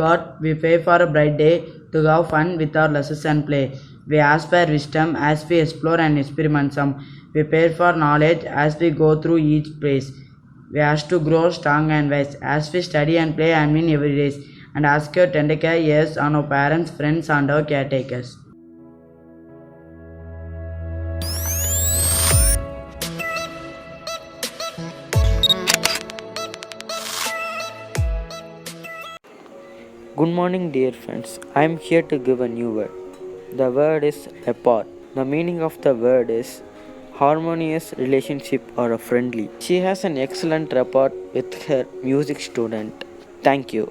God, we pray for a bright day to have fun with our lessons and play. We ask for wisdom as we explore and experiment some. We pray for knowledge as we go through each place. We ask to grow strong and wise as we study and play and win every day. And ask your tender care, yes, on our parents, friends, and our caretakers. Good morning, dear friends. I am here to give a new word. The word is rapport. The meaning of the word is harmonious relationship or a friendly. She has an excellent rapport with her music student. Thank you.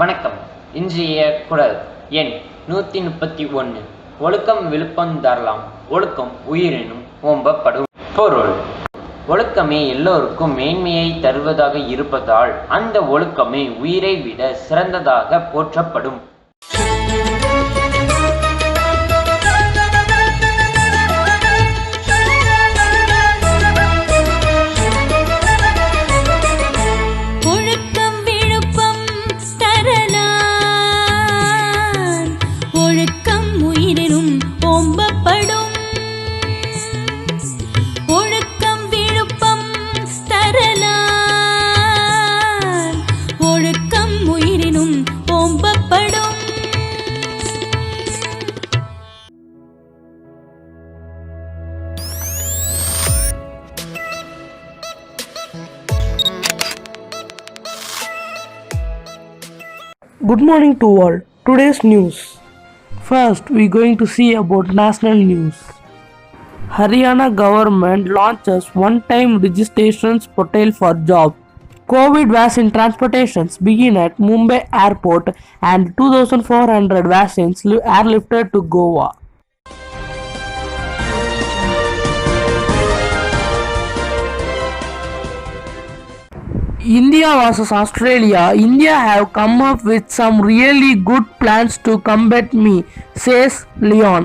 வணக்கம். இன்றைய குறள் எண் 131. ஒழுக்கம் விழுப்பம் தரலாம், ஒழுக்கம் உயிரினும் ஓம்பப்படும். பொருள்: ஒழுக்கமே எல்லோருக்கும் மேன்மையை தருவதாக இருப்பதால் அந்த ஒழுக்கமே உயிரை விட சிறந்ததாக போற்றப்படும். Good morning to all. Today's news. First, we're going to see about national news. Haryana government launches one-time registrations portal for job. COVID vaccine transportations begin at Mumbai airport and 2,400 vaccines airlifted to Goa. India versus Australia. India have come up with some really good plans to combat me, says Leon.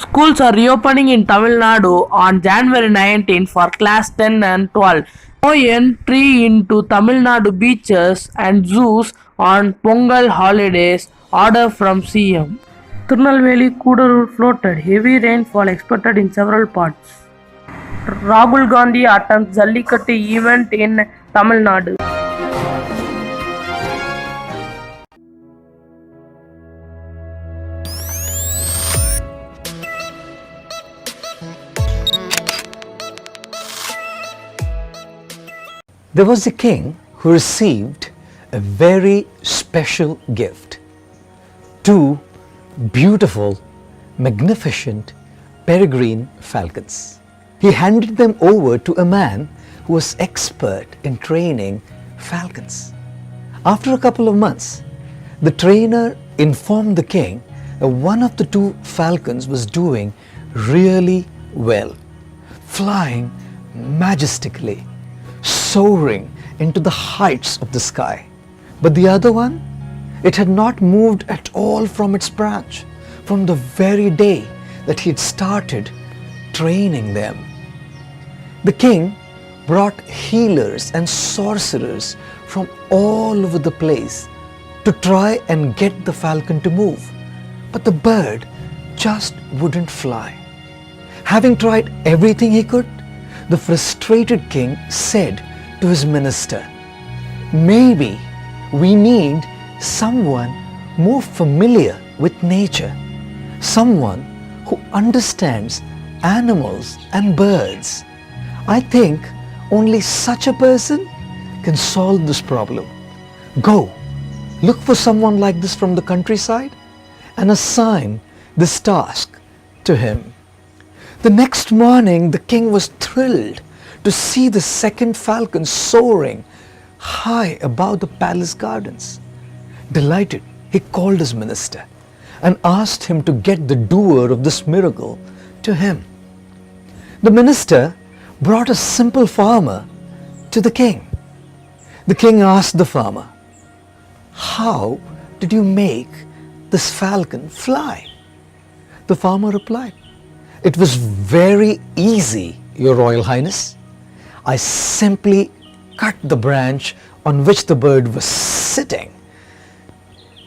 Schools are reopening in Tamil Nadu on January 19 for class 10 and 12. No entry into Tamil Nadu beaches and zoos on Pongal holidays, order from CM. Tirunelveli Koodarur floated. Heavy rainfall expected in several parts. Rahul Gandhi attempts Jallikattu event in Tamil Nadu. There was a king who received a very special gift. Two beautiful, magnificent peregrine falcons. He handed them over to a man who was expert in training falcons. After a couple of months, the trainer informed the king that one of the two falcons was doing really well, flying majestically, soaring into the heights of the sky. But the other one, it had not moved at all from its branch from the very day that he had started training them. The king brought healers and sorcerers from all over the place to try and get the falcon to move, but the bird just wouldn't fly. Having tried everything he could, the frustrated king said to his minister, "Maybe we need someone more familiar with nature, someone who understands animals and birds. I think only such a person can solve this problem. Go, look for someone like this from the countryside and assign this task to him." The next morning, the king was thrilled to see the second falcon soaring high above the palace gardens. Delighted, he called his minister and asked him to get the doer of this miracle to him. The minister brought a simple farmer to the king. The king asked the farmer, "How did you make this falcon fly? The farmer replied, "It was very easy, Your Royal Highness. I simply cut the branch on which the bird was sitting.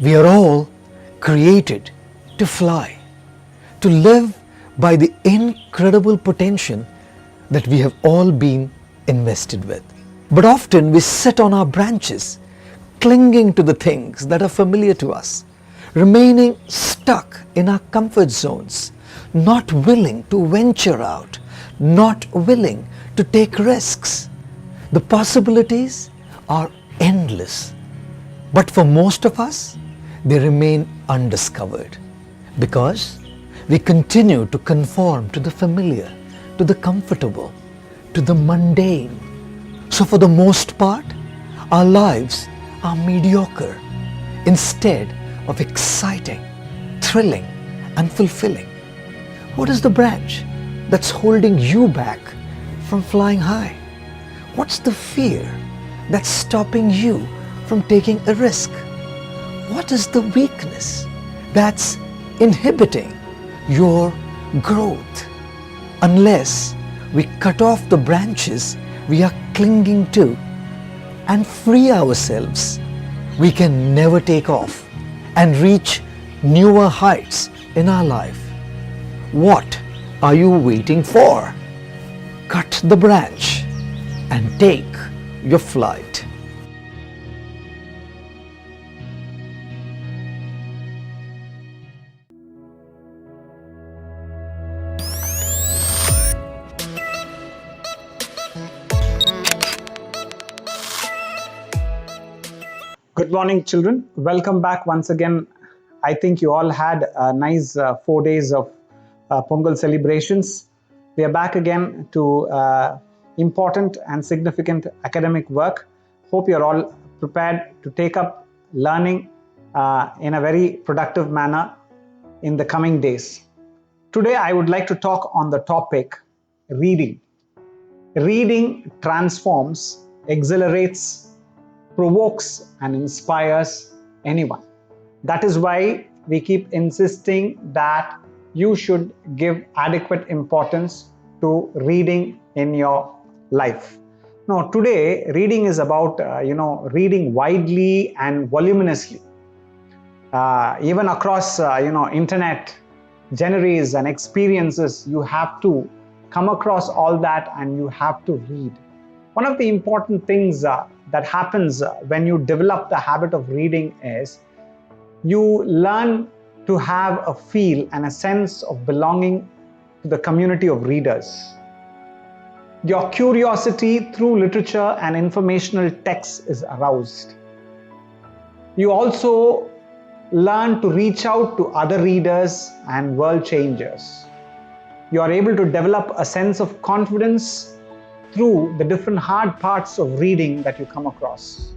We are all created to fly, to live by the incredible potential that we have all been invested with. But often we sit on our branches, clinging to the things that are familiar to us, remaining stuck in our comfort zones, not willing to venture out, not willing to take risks. The possibilities are endless, but for most of us, they remain undiscovered because we continue to conform to the familiar, to the comfortable, to the mundane. So for the most part, our lives are mediocre instead of exciting, thrilling, and fulfilling. What is the branch that's holding you back from flying high? What's the fear that's stopping you from taking a risk? What is the weakness that's inhibiting your growth? Unless we cut off the branches we are clinging to and free ourselves, we can never take off and reach newer heights in our life. What are you waiting for? Cut the branch and take your flight. Good morning, children. Welcome back once again. I think you all had a nice 4 days of Pongal celebrations. We are back again to important and significant academic work. Hope you're all prepared to take up learning in a very productive manner in the coming days. Today, I would like to talk on the topic reading. Reading transforms, exhilarates, provokes and inspires anyone. That is why we keep insisting that you should give adequate importance to reading in your life. Now, today reading is about reading widely and voluminously. Even across internet genres and experiences, you have to come across all that and you have to read. One of the important things that happens when you develop the habit of reading is you learn to have a feel and a sense of belonging to the community of readers. Your curiosity through literature and informational texts is aroused. You also learn to reach out to other readers and world changers. You are able to develop a sense of confidence through the different hard parts of reading that you come across.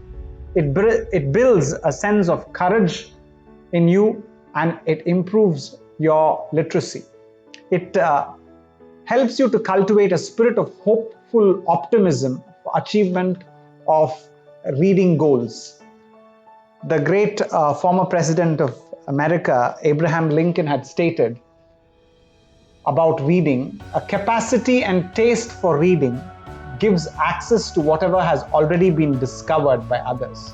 It builds a sense of courage in you and it improves your literacy. It helps you to cultivate a spirit of hopeful optimism for achievement of reading goals. The great former president of America, Abraham Lincoln, had stated about reading, a capacity and taste for reading gives access to whatever has already been discovered by others.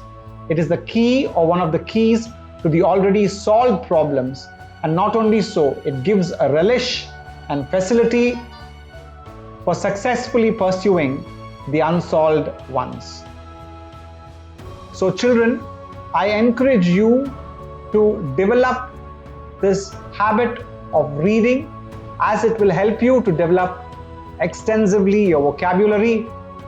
It is the key or one of the keys to the already solved problems, and not only so, it gives a relish and facility for successfully pursuing the unsolved ones. So children, I encourage you to develop this habit of reading, as it will help you to develop extensively your vocabulary,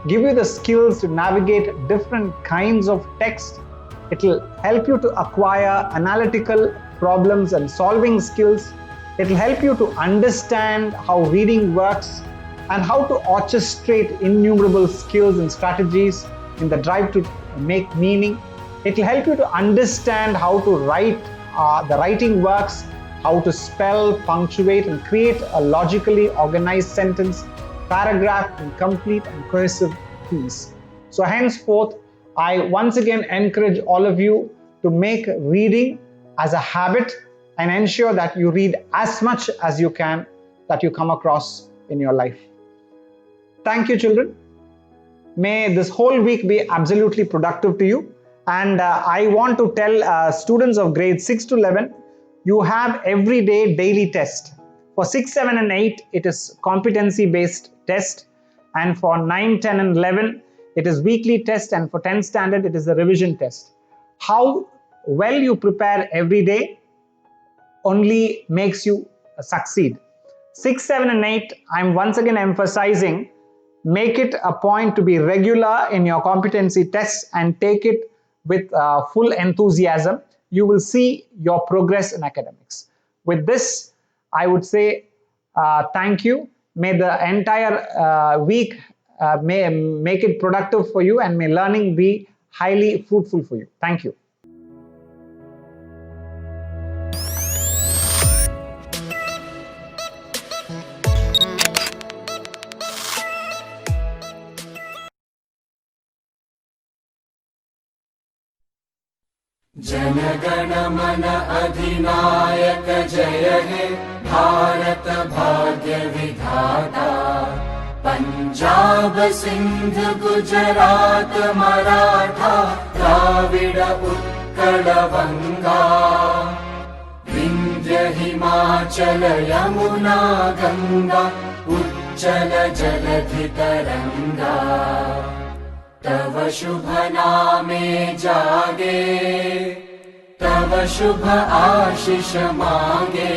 give you the skills to navigate different kinds of text. It will help you to acquire analytical problems and solving skills. It will help you to understand how reading works and how to orchestrate innumerable skills and strategies in the drive to make meaning. It will help you to understand how to write, the writing works, how to spell, punctuate, and create a logically organized sentence, paragraph in complete and cohesive piece. So henceforth, I once again encourage all of you to make reading as a habit and ensure that you read as much as you can that you come across in your life. Thank you, children. May this whole week be absolutely productive to you. And I want to tell students of grades 6 to 11, you have everyday daily test. For 6, 7 and 8, it is competency based test. And for 9, 10 and 11, it is weekly test. And for 10th standard, it is a revision test. How well you prepare every day only makes you succeed. 6, 7 and 8, I'm once again emphasizing, make it a point to be regular in your competency tests and take it with full enthusiasm. You will see your progress in academics. With this, I would say thank you. May the entire week may make it productive for you, and may learning be highly fruitful for you. Thank you. जनगण मन अधिनायक जय हे भारत भाग्य विधाता। पंजाब सिंध गुजरात मराठा द्राविड उत्कल बंगा। विंध्य हिमाचल यमुना गंगा उच्चल जलधि तरंगा। तव शुभ नामे जागे तव शुभ आशीष मांगे।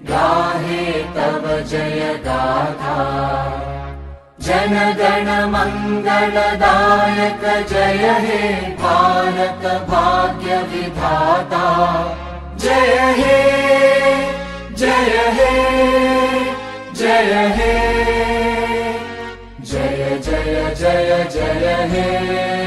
गाहे तव जय गाथा जन गण मंगलदायक जय हे भारत भाग्य विधाता। जय हे जय हे जय हे जय जय जय जय हे।